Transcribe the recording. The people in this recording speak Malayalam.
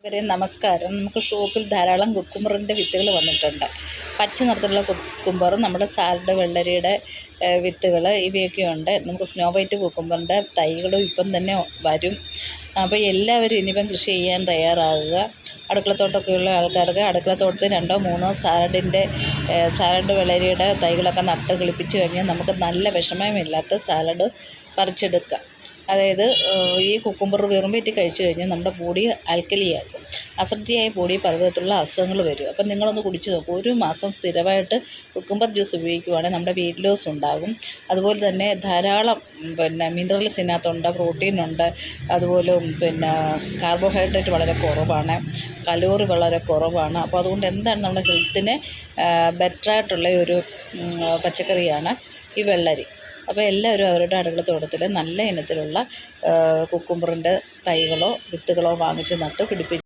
നമസ്കാരം. നമുക്ക് ഷോപ്പിൽ ധാരാളം കുക്കുമ്പറിൻ്റെ വിത്തുകൾ വന്നിട്ടുണ്ട്. പച്ച നിറത്തിലുള്ള കുക്കുമ്പർ, നമ്മുടെ സാലഡ് വെള്ളരിയുടെ വിത്തുകൾ ഇവയൊക്കെയുണ്ട്. നമുക്ക് സ്നോ വൈറ്റ് കുക്കുമ്പറിൻ്റെ തൈകളും ഇപ്പം തന്നെ വരും. അപ്പോൾ എല്ലാവരും ഇനിയിപ്പം കൃഷി ചെയ്യാൻ തയ്യാറാകുക. അടുക്കളത്തോട്ടമൊക്കെയുള്ള ആൾക്കാർക്ക് അടുക്കളത്തോട്ടത്തിൽ 2-3 സാലഡ് വെള്ളരിയുടെ തൈകളൊക്കെ നട്ട് കിളിപ്പിച്ച് കഴിഞ്ഞാൽ നമുക്ക് നല്ല വിഷമമില്ലാത്ത സാലഡ് പറിച്ചെടുക്കാം. അതായത് ഈ കുക്കുമ്പർ വെറും വയറ്റിൽ കഴിച്ചു കഴിഞ്ഞാൽ നമ്മുടെ ബോഡി ആൽക്കലിയാക്കും. അസിഡിറ്റിയായ ബോഡി പലതരത്തിലുള്ള അസുഖങ്ങൾ വരും. അപ്പം നിങ്ങളൊന്ന് കുടിച്ച് നോക്കൂ. 1 മാസം സ്ഥിരമായിട്ട് കുക്കുമ്പർ ജ്യൂസ് ഉപയോഗിക്കുവാണെങ്കിൽ നമ്മുടെ വെയിറ്റ് ലോസ് ഉണ്ടാകും. അതുപോലെ തന്നെ ധാരാളം മിനറൽസ് ഇതിനകത്തുണ്ട്, പ്രോട്ടീനുണ്ട്. അതുപോലെ കാർബോഹൈഡ്രേറ്റ് വളരെ കുറവാണ്, കലോറി വളരെ കുറവാണ്. അപ്പോൾ അതുകൊണ്ട് എന്താണ് നമ്മുടെ ഹെൽത്തിന് ബെറ്ററായിട്ടുള്ള ഒരു പച്ചക്കറിയാണ് ഈ വെള്ളരി. അപ്പോൾ എല്ലാവരും അവരുടെ അടുക്കളത്തോട്ടത്തിൽ നല്ല ഇനത്തിലുള്ള കുക്കുമ്പറിൻ്റെ തൈകളോ വിത്തുകളോ വാങ്ങിച്ച് നട്ട് പിടിപ്പിക്കും.